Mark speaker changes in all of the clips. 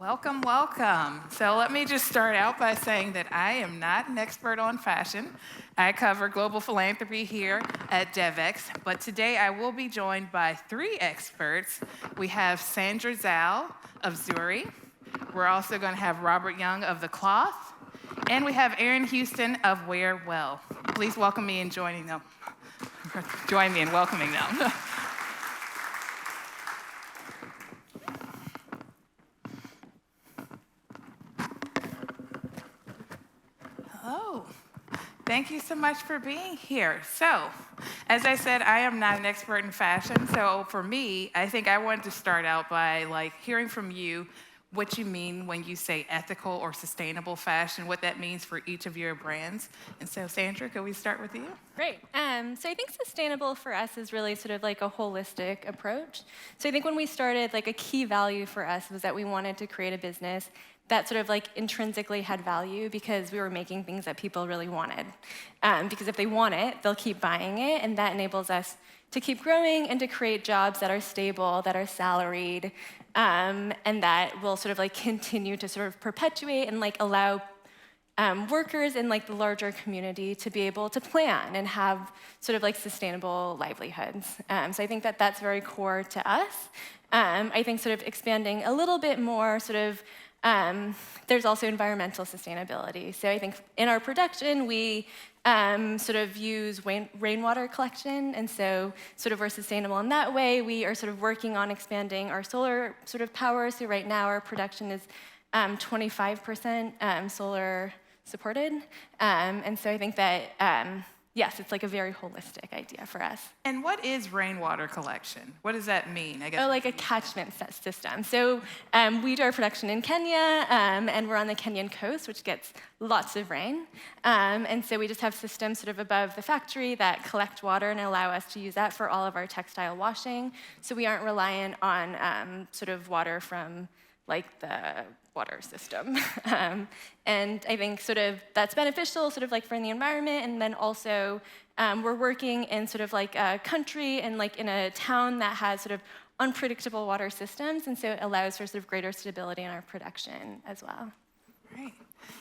Speaker 1: Welcome, welcome. So let me just start out by saying that I am not an expert on fashion. I cover global philanthropy here at Devex, but today I will be joined by three experts. We have Sandra Zhao of Zuri. We're also going to have Robert Young of The Cloth, and we have Erin Houston of Wear Well. Please welcome me in joining them. Join me in welcoming them. Hello. Thank you so much for being here. So, as I said, I am not an expert in fashion. So for me, I think I wanted to start out by hearing from you what you mean when you say ethical or sustainable fashion, what that means for each of your brands. And so, Sandra, could we start with you?
Speaker 2: Great. So I think sustainable for us is really sort of like a holistic approach. So I think when we started, like a key value for us was that we wanted to create a business that sort of like intrinsically had value because we were making things that people really wanted. Because if they want it, they'll keep buying it, and that enables us to keep growing and to create jobs that are stable, that are salaried, and that will sort of like continue to sort of perpetuate and like allow workers in like the larger community to be able to plan and have sort of like sustainable livelihoods. So I think that that's very core to us. I think sort of expanding a little bit more sort of there's also environmental sustainability. So I think in our production, we sort of use rainwater collection, and so sort of we're sustainable in that way. We are sort of working on expanding our solar sort of power. So right now our production is 25% solar supported. And so I think that, yes, it's like a very holistic idea for us.
Speaker 1: And what is rainwater collection? What does that mean? I guess.
Speaker 2: Oh, like a catchment system. So we do our production in Kenya, and we're on the Kenyan coast, which gets lots of rain. And so we just have systems sort of above the factory that collect water and allow us to use that for all of our textile washing. So we aren't reliant on sort of water from like the water system. And I think sort of that's beneficial sort of like for the environment, and then also we're working in sort of like a country and like in a town that has sort of unpredictable water systems, and so it allows for sort of greater stability in our production as well.
Speaker 1: Right.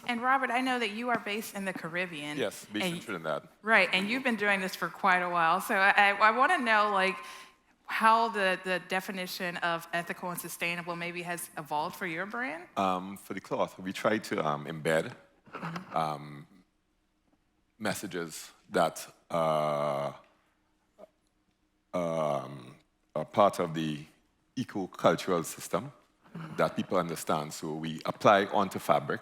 Speaker 1: And Robert, I know that you are based in the Caribbean.
Speaker 3: Yes, based in Trinidad.
Speaker 1: Right, and you've been doing this for quite a while. So I want to know like how the definition of ethical and sustainable maybe has evolved for your brand?
Speaker 3: For the cloth, we try to embed messages that are part of the eco-cultural system that people understand. So we apply onto fabric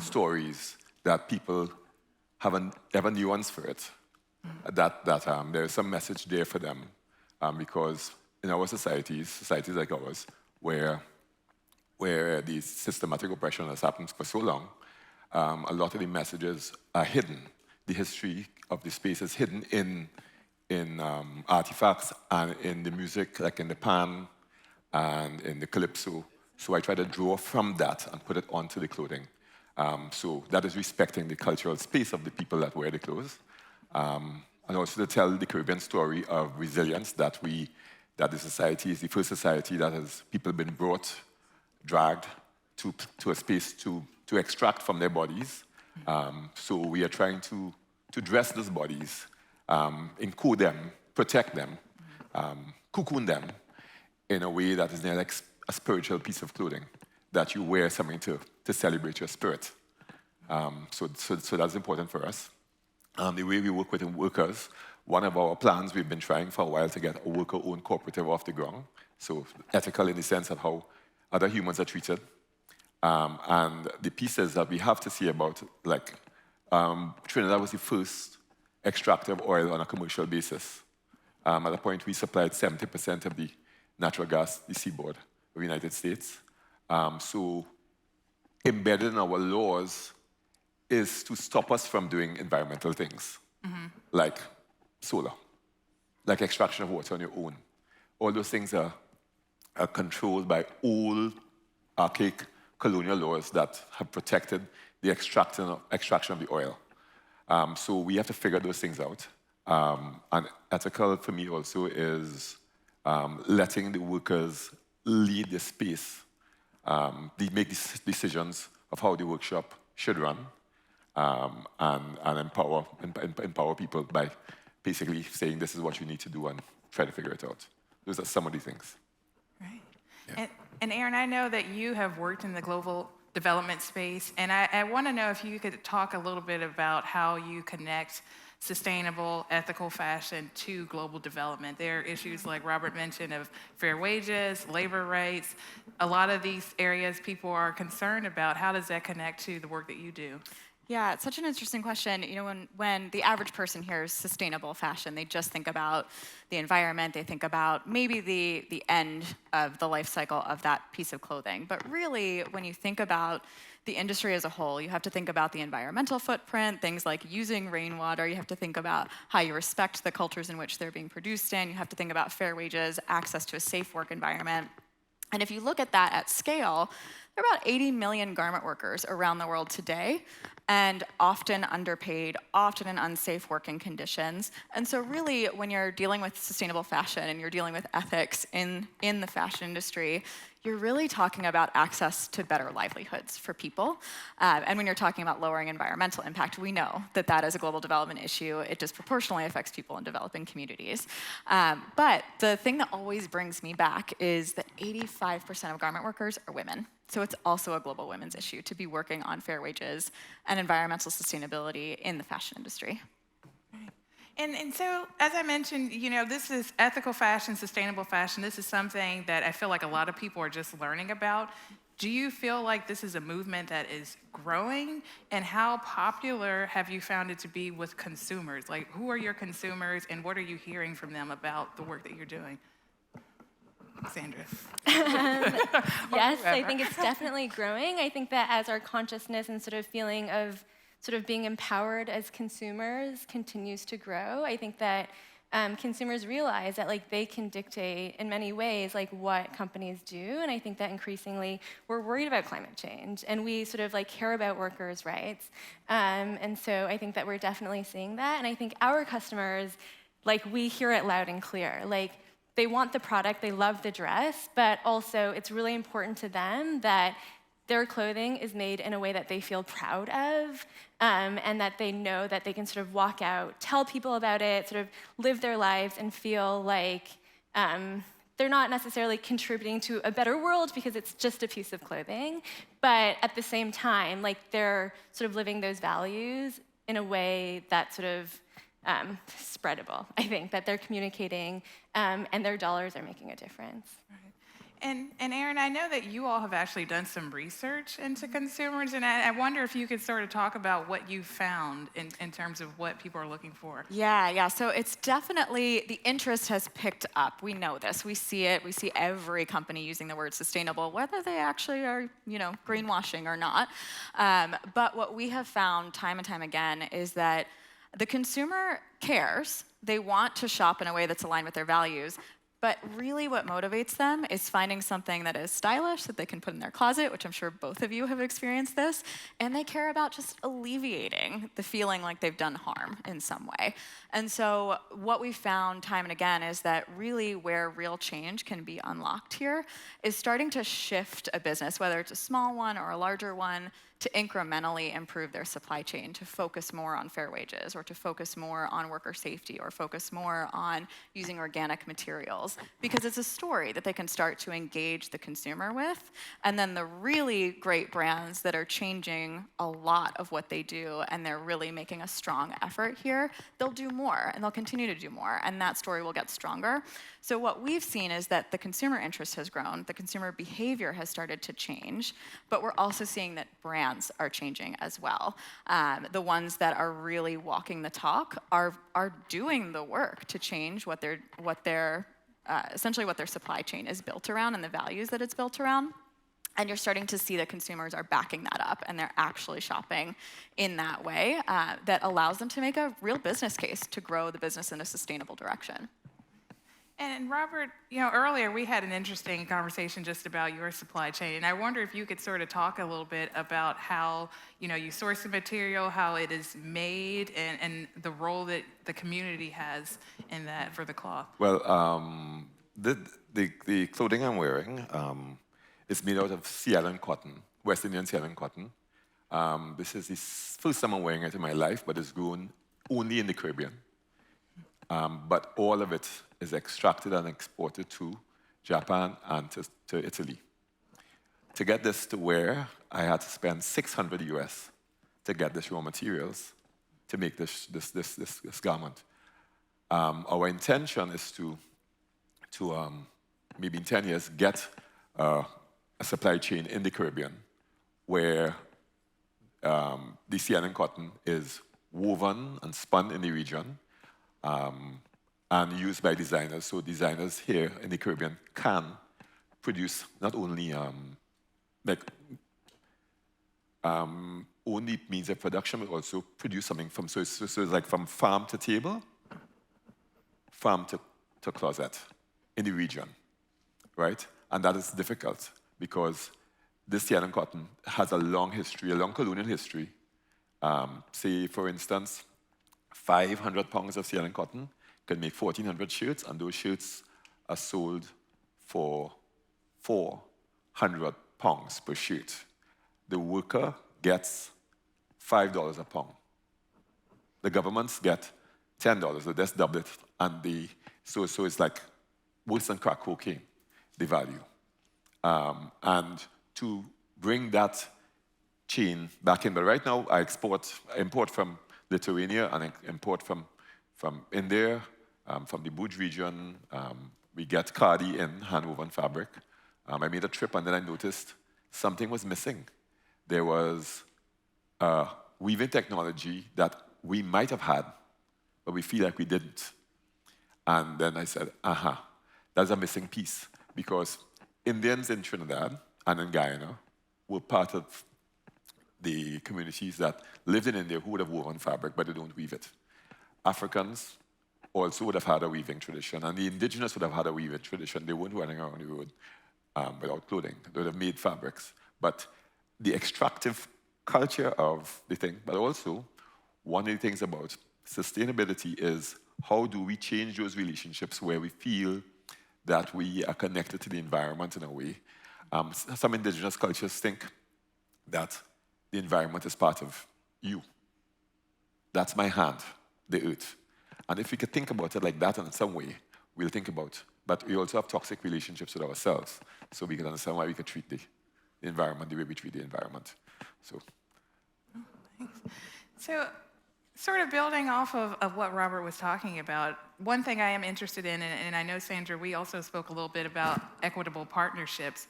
Speaker 3: stories that people have a nuance for it, that there is some message there for them. Because in our societies like ours, where the systematic oppression has happened for so long, a lot of the messages are hidden. The history of the space is hidden in artifacts and in the music, like in the pan and in the calypso. So I try to draw from that and put it onto the clothing. So that is respecting the cultural space of the people that wear the clothes. And also to tell the Caribbean story of resilience, that the society is the first society that has people been brought, dragged to a space to extract from their bodies. So we are trying to dress those bodies, encode them, protect them, cocoon them in a way that is near like a spiritual piece of clothing, that you wear something to celebrate your spirit. So that's important for us. The way we work with workers, one of our plans, we've been trying for a while to get a worker-owned cooperative off the ground. So ethical in the sense of how other humans are treated. And the pieces that we have to see about, like, Trinidad was the first extractor of oil on a commercial basis. At a point, we supplied 70% of the natural gas, the seaboard of the United States. So embedded in our laws is to stop us from doing environmental things, like solar, like extraction of water on your own. All those things are controlled by old, archaic colonial laws that have protected the extraction of the oil. So we have to figure those things out. And ethical for me also is letting the workers lead the space make these decisions of how the workshop should run, and empower people by basically saying this is what you need to do and try to figure it out. Those are some of the things.
Speaker 1: Right. And Aaron, I know that you have worked in the global development space, and I want to know if you could talk a little bit about how you connect sustainable, ethical fashion to global development. There are issues like Robert mentioned of fair wages, labor rights. A lot of these areas people are concerned about. How does that connect to the work that you do?
Speaker 4: Yeah, it's such an interesting question. You know, when the average person hears sustainable fashion, they just think about the environment. They think about maybe the end of the life cycle of that piece of clothing. But really, when you think about the industry as a whole, you have to think about the environmental footprint, things like using rainwater. You have to think about how you respect the cultures in which they're being produced in. You have to think about fair wages, access to a safe work environment. And if you look at that at scale, there are about 80 million garment workers around the world today, and often underpaid, often in unsafe working conditions. And so really, when you're dealing with sustainable fashion and you're dealing with ethics in the fashion industry, you're really talking about access to better livelihoods for people. And when you're talking about lowering environmental impact, we know that that is a global development issue. It disproportionately affects people in developing communities. But the thing that always brings me back is that 85% of garment workers are women. So it's also a global women's issue to be working on fair wages and environmental sustainability in the fashion industry.
Speaker 1: And so, as I mentioned, you know, this is ethical fashion, sustainable fashion. This is something that I feel like a lot of people are just learning about. Do you feel like this is a movement that is growing? And how popular have you found it to be with consumers? Like, who are your consumers, and what are you hearing from them about the work that you're doing? Sandra.
Speaker 2: Yes, I think it's definitely growing. I think that as our consciousness and sort of feeling of sort of being empowered as consumers continues to grow, I think that consumers realize that like they can dictate in many ways like what companies do, and I think that increasingly we're worried about climate change and we sort of like care about workers' rights, and so I think that we're definitely seeing that, and I think our customers, like we hear it loud and clear, like they want the product, they love the dress, but also it's really important to them that their clothing is made in a way that they feel proud of, and that they know that they can sort of walk out, tell people about it, sort of live their lives and feel like they're not necessarily contributing to a better world because it's just a piece of clothing, but at the same time, like they're sort of living those values in a way that's sort of spreadable. I think that they're communicating and their dollars are making a difference.
Speaker 1: Right. And Aaron, I know that you all have actually done some research into consumers, and I wonder if you could sort of talk about what you found in terms of what people are looking for.
Speaker 4: Yeah. So it's definitely, the interest has picked up. We know this. We see it. We see every company using the word sustainable, whether they actually are, you know, greenwashing or not. But what we have found time and time again is that the consumer cares. They want to shop in a way that's aligned with their values. But really what motivates them is finding something that is stylish, that they can put in their closet, which I'm sure both of you have experienced this, and they care about just alleviating the feeling like they've done harm in some way. And so what we found time and again is that really where real change can be unlocked here is starting to shift a business, whether it's a small one or a larger one, to incrementally improve their supply chain, to focus more on fair wages, or to focus more on worker safety, or focus more on using organic materials, because it's a story that they can start to engage the consumer with. And then the really great brands that are changing a lot of what they do, and they're really making a strong effort here, they'll do more, and they'll continue to do more, and that story will get stronger. So what we've seen is that the consumer interest has grown, the consumer behavior has started to change, but we're also seeing that brands are changing as well. The ones that are really walking the talk are doing the work to change what their essentially what their supply chain is built around and the values that it's built around. And you're starting to see that consumers are backing that up, and they're actually shopping in that way that allows them to make a real business case to grow the business in a sustainable direction.
Speaker 1: And Robert, you know, earlier we had an interesting conversation just about your supply chain, and I wonder if you could sort of talk a little bit about how, you know, you source the material, how it is made, and the role that the community has in that for the cloth.
Speaker 3: Well, the clothing I'm wearing It's made out of sea island cotton, West Indian sea island cotton. This is the first time I'm wearing it in my life, but it's grown only in the Caribbean. But all of it is extracted and exported to Japan and to Italy. To get this to wear, I had to spend 600 US to get this raw materials to make this garment. Our intention is to maybe in 10 years, get a supply chain in the Caribbean where the sea island cotton is woven and spun in the region and used by designers. So designers here in the Caribbean can produce not only only means of production, but also produce something from, so it's like from farm to table, farm to closet in the region, right? And that is difficult because this sea island cotton has a long history, a long colonial history. Say, for instance, 500 pounds of sea island cotton can make 1,400 shirts, and those shirts are sold for 400 pounds per shirt. The worker gets $5 a pound. The governments get $10, so that's double it. And so it's like worse than crack cocaine, the value. And to bring that chain back in, but right now I import from Lithuania and I import from India, from the Bhuj region. We get khadi in, hand-woven fabric. I made a trip and then I noticed something was missing. There was weaving technology that we might have had, but we feel like we didn't. And then I said, that's a missing piece, because Indians in Trinidad and in Guyana were part of the communities that lived in India who would have woven fabric, but they don't weave it. Africans also would have had a weaving tradition, and the indigenous would have had a weaving tradition. They weren't running around the road without clothing. They would have made fabrics. But the extractive culture of the thing, but also one of the things about sustainability is how do we change those relationships where we feel that we are connected to the environment in a way. Some indigenous cultures think that the environment is part of you. That's my hand, the earth. And if we could think about it like that in some way, we'll think about, but we also have toxic relationships with ourselves, so we can understand why we could treat the environment the way we treat the environment. So.
Speaker 1: Thanks. So, sort of building off of what Robert was talking about, one thing I am interested in, and I know, Sandra, we also spoke a little bit about equitable partnerships.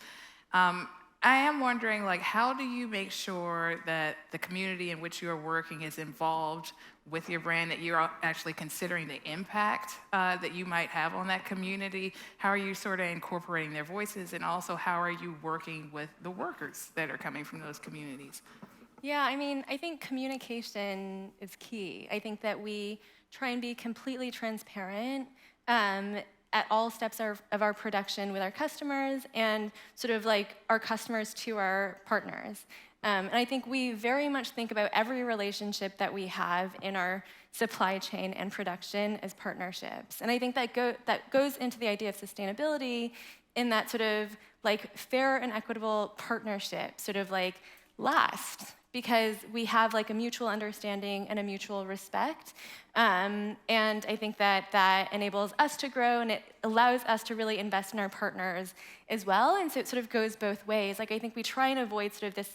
Speaker 1: I am wondering, like, how do you make sure that the community in which you are working is involved with your brand, that you're actually considering the impact that you might have on that community? How are you sort of incorporating their voices, and also how are you working with the workers that are coming from those communities?
Speaker 2: Yeah, I mean, I think communication is key. I think that we try and be completely transparent at all steps of our production with our customers and sort of like our customers to our partners. And I think we very much think about every relationship that we have in our supply chain and production as partnerships. And I think that goes into the idea of sustainability in that sort of like fair and equitable partnership, sort of like last, because we have like a mutual understanding and a mutual respect. And I think that enables us to grow, and it allows us to really invest in our partners as well. And so it sort of goes both ways. Like, I think we try and avoid sort of this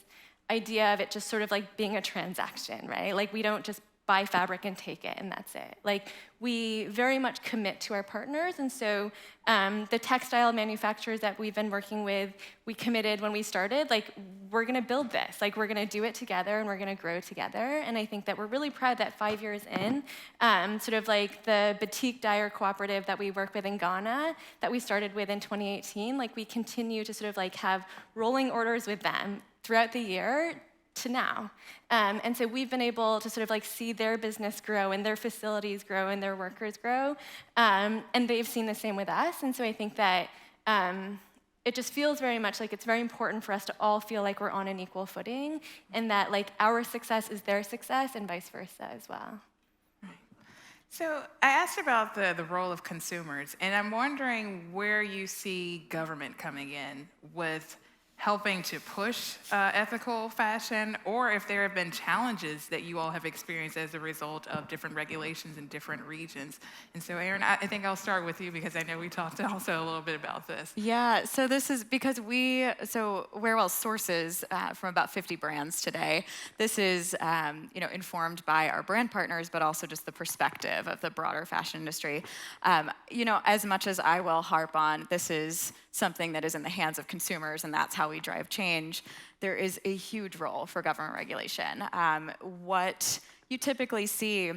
Speaker 2: idea of it just sort of like being a transaction, right? Like, we don't just buy fabric and take it and that's it. Like, we very much commit to our partners, and so the textile manufacturers that we've been working with, we committed when we started, like, we're gonna build this, like, we're gonna do it together and we're gonna grow together. And I think that we're really proud that 5 years in, sort of like the Batik Dyer Cooperative that we work with in Ghana, that we started with in 2018, like, we continue to sort of like have rolling orders with them throughout the year to now. And so we've been able to sort of like see their business grow and their facilities grow and their workers grow. And they've seen the same with us. And so I think that it just feels very much like it's very important for us to all feel like we're on an equal footing, and that like our success is their success and vice versa as well.
Speaker 1: So I asked about the role of consumers, and I'm wondering where you see government coming in with helping to push ethical fashion, or if there have been challenges that you all have experienced as a result of different regulations in different regions. And so, Erin, I think I'll start with you because I know we talked also a little bit about this.
Speaker 4: Yeah, so this is because Wearwell sources from about 50 brands today. This is informed by our brand partners, but also just the perspective of the broader fashion industry. As much as I will harp on, this is something that is in the hands of consumers, and that's how we drive change. There is a huge role for government regulation. What you typically see,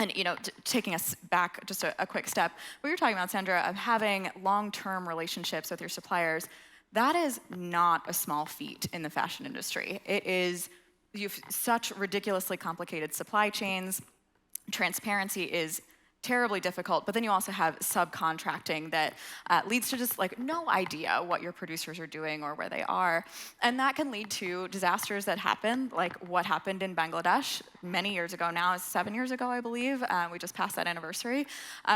Speaker 4: and taking us back just a quick step, what you're talking about, Sandra, of having long-term relationships with your suppliers, that is not a small feat in the fashion industry. You've such ridiculously complicated supply chains. Transparency is terribly difficult, but then you also have subcontracting that leads to just no idea what your producers are doing or where they are. And that can lead to disasters that happen, like what happened in Bangladesh many years ago now, 7 years ago, I believe. We just passed that anniversary,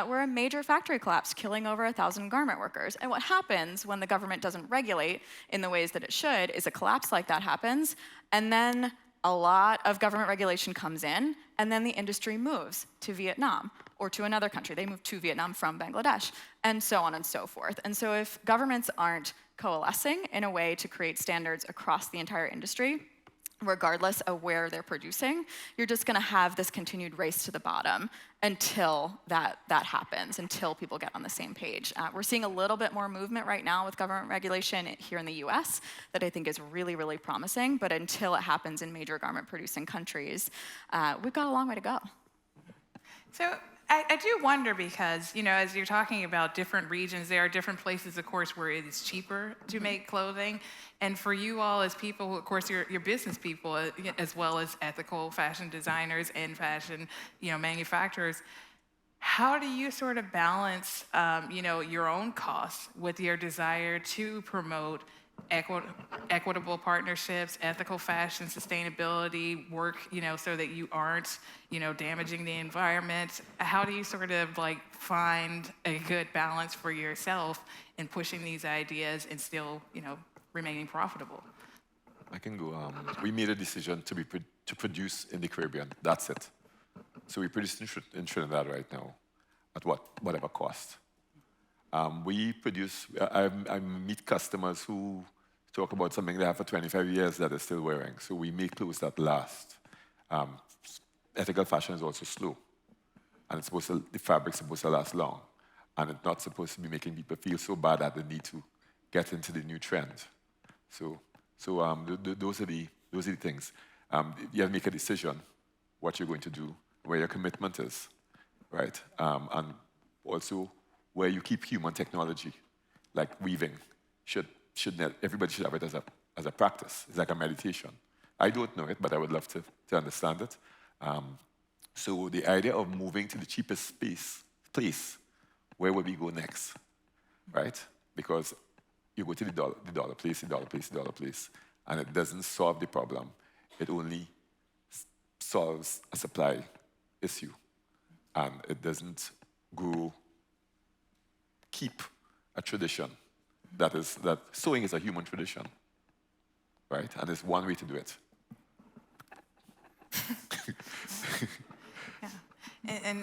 Speaker 4: where a major factory collapsed, killing over 1,000 garment workers. And what happens when the government doesn't regulate in the ways that it should is a collapse like that happens, and then a lot of government regulation comes in, and then the industry moves to Vietnam or to another country. They move to Vietnam from Bangladesh, and so on and so forth. And so if governments aren't coalescing in a way to create standards across the entire industry, regardless of where they're producing, you're just gonna have this continued race to the bottom until that happens, until people get on the same page. We're seeing a little bit more movement right now with government regulation here in the US that I think is really, really promising, but until it happens in major garment producing countries, we've got a long way to go.
Speaker 1: So I do wonder because, as you're talking about different regions, there are different places, of course, where it is cheaper to make clothing. And for you all as people, of course, you're business people as well as ethical fashion designers and fashion, manufacturers. How do you sort of balance, your own costs with your desire to promote equitable partnerships, ethical fashion, sustainability, work, so that you aren't, damaging the environment? How do you sort of find a good balance for yourself in pushing these ideas and still, remaining profitable?
Speaker 3: I can go. We made a decision to produce in the Caribbean. That's it. So we produce in Trinidad right now at whatever cost. We produce, I meet customers who talk about something they have for 25 years that they're still wearing. So we make clothes that last. Ethical fashion is also slow. And the fabric's supposed to last long. And it's not supposed to be making people feel so bad that they need to get into the new trend. So those are the things. You have to make a decision what you're going to do, where your commitment is, right? And also where you keep human technology, like weaving. Everybody should have it as a practice. It's like a meditation. I don't know it, but I would love to understand it. So the idea of moving to the cheapest place, where would we go next, right? Because you go to the dollar place, and it doesn't solve the problem. It only solves a supply issue, and it doesn't keep a tradition that sewing is a human tradition, right? And there's one way to do it.
Speaker 1: Yeah.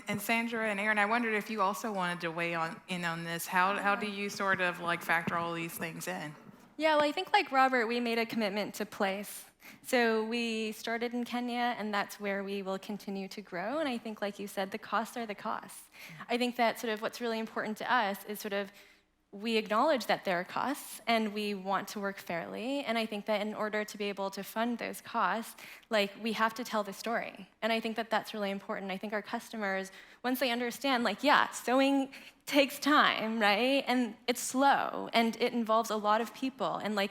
Speaker 1: And Sandra and Erin, I wondered if you also wanted to weigh in on this. How do you sort of factor all these things in?
Speaker 2: Yeah, well, I think like Robert, we made a commitment to place. So we started in Kenya, and that's where we will continue to grow. And I think, like you said, the costs are the costs. I think that sort of what's really important to us is sort of we acknowledge that there are costs, and we want to work fairly. And I think that in order to be able to fund those costs, we have to tell the story. And I think that that's really important. I think our customers, once they understand, sewing takes time, right? And it's slow, and it involves a lot of people. And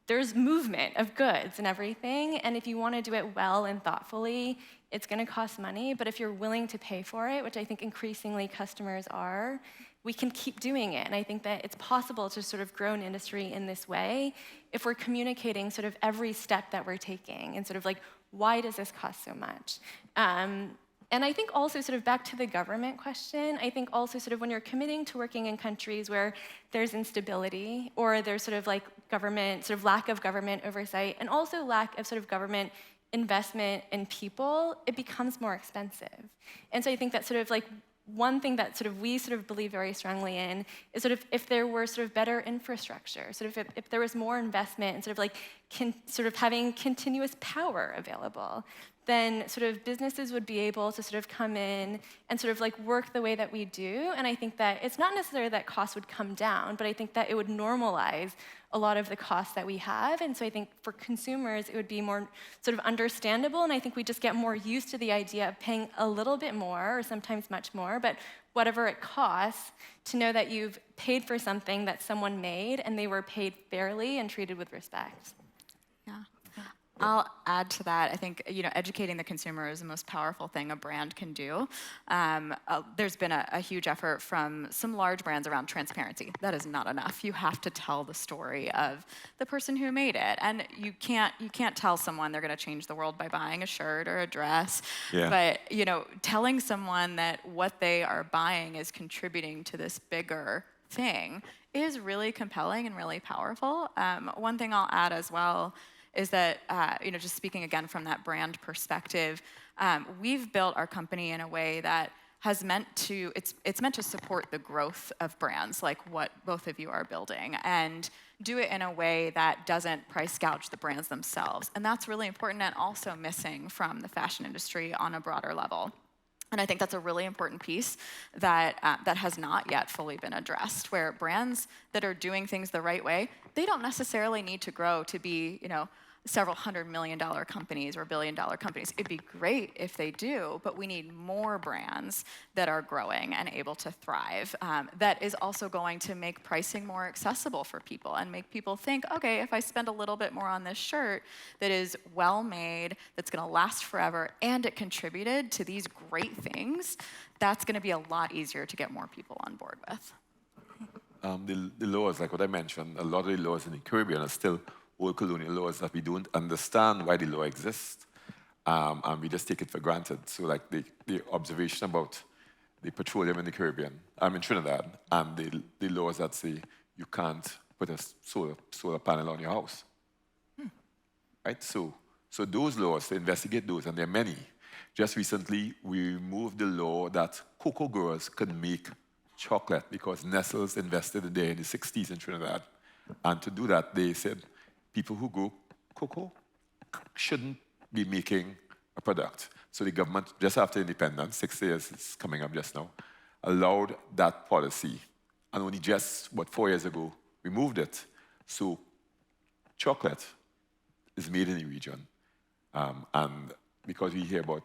Speaker 2: there's movement of goods and everything. And if you want to do it well and thoughtfully, it's going to cost money. But if you're willing to pay for it, which I think increasingly customers are, we can keep doing it. And I think that it's possible to sort of grow an industry in this way if we're communicating sort of every step that we're taking and sort of why does this cost so much? And And I think also sort of back to the government question, I think also sort of when you're committing to working in countries where there's instability or there's sort of like government, sort of lack of government oversight and also lack of sort of government investment in people, it becomes more expensive. And so I think that sort of like one thing that sort of we sort of believe very strongly in is sort of if there were sort of better infrastructure, sort of if there was more investment and sort of like sort of having continuous power available, then sort of businesses would be able to sort of come in and sort of like work the way that we do. And I think that it's not necessarily that costs would come down, but I think that it would normalize a lot of the costs that we have. And so I think for consumers, it would be more sort of understandable. And I think we just get more used to the idea of paying a little bit more or sometimes much more, but whatever it costs to know that you've paid for something that someone made and they were paid fairly and treated with respect.
Speaker 4: Yeah. I'll add to that. I think educating the consumer is the most powerful thing a brand can do. There's been a huge effort from some large brands around transparency. That is not enough. You have to tell the story of the person who made it, and you can't tell someone they're going to change the world by buying a shirt or a dress.
Speaker 3: Yeah.
Speaker 4: But telling someone that what they are buying is contributing to this bigger thing is really compelling and really powerful. One thing I'll add as well is that, just speaking again from that brand perspective, we've built our company in a way that it's meant to support the growth of brands like what both of you are building and do it in a way that doesn't price gouge the brands themselves. And that's really important and also missing from the fashion industry on a broader level. And I think that's a really important piece that has not yet fully been addressed, where brands that are doing things the right way, they don't necessarily need to grow to be, several $100 million companies or $1 billion companies. It'd be great if they do, but we need more brands that are growing and able to thrive. That is also going to make pricing more accessible for people and make people think, okay, if I spend a little bit more on this shirt that is well made, that's gonna last forever, and it contributed to these great things, that's gonna be a lot easier to get more people on board with.
Speaker 3: The laws, like what I mentioned, a lot of the laws in the Caribbean are still old colonial laws that we don't understand why the law exists, and we just take it for granted. So like the observation about the petroleum in the Caribbean, I'm in Trinidad, and the laws that say you can't put a solar panel on your house, right? So those laws, to investigate those, and there are many. Just recently, we removed the law that cocoa growers could make chocolate because Nestle's invested there in the 60s in Trinidad. And to do that, they said people who grow cocoa shouldn't be making a product. So the government, just after independence, 6 years is coming up just now, allowed that policy. And only just, 4 years ago, removed it. So chocolate is made in the region. And because we hear about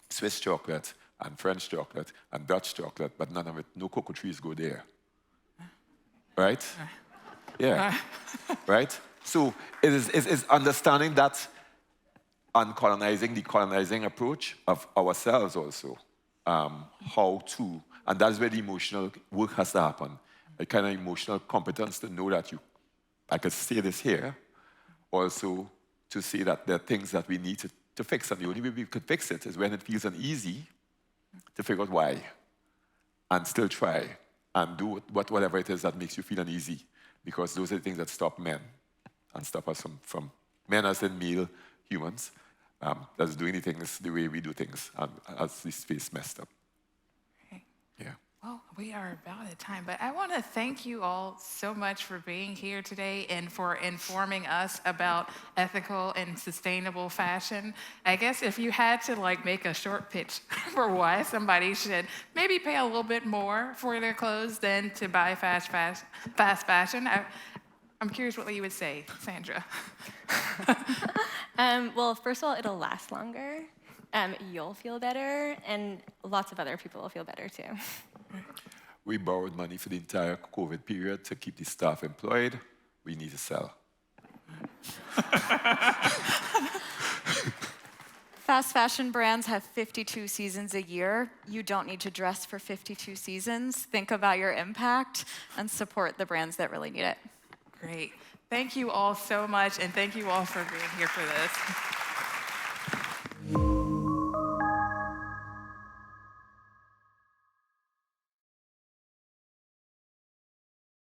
Speaker 3: Swiss chocolate and French chocolate and Dutch chocolate, but none of it, no cocoa trees go there. Right? Yeah. Right? So it is understanding that uncolonizing, decolonizing approach of ourselves also, how to, and that's where the emotional work has to happen. A kind of emotional competence to know that I could say this here, also to say that there are things that we need to fix, and the only way we could fix it is when it feels uneasy to figure out why, and still try, and do whatever it is that makes you feel uneasy, because those are the things that stop men, and stop us from men as in male humans, that's doing the things the way we do things, and as this space messed up.
Speaker 1: Okay.
Speaker 3: Yeah.
Speaker 1: Well, we are about at time, but I want to thank you all so much for being here today and for informing us about ethical and sustainable fashion. I guess if you had to make a short pitch for why somebody should maybe pay a little bit more for their clothes than to buy fast fashion, I'm curious what you would say, Sandra.
Speaker 2: Well, first of all, it'll last longer. You'll feel better, and lots of other people will feel better too.
Speaker 3: We borrowed money for the entire COVID period to keep the staff employed. We need to sell.
Speaker 4: Fast fashion brands have 52 seasons a year. You don't need to dress for 52 seasons. Think about your impact and support the brands that really need it.
Speaker 1: Great. Thank you all so much, and thank you all for being here for this.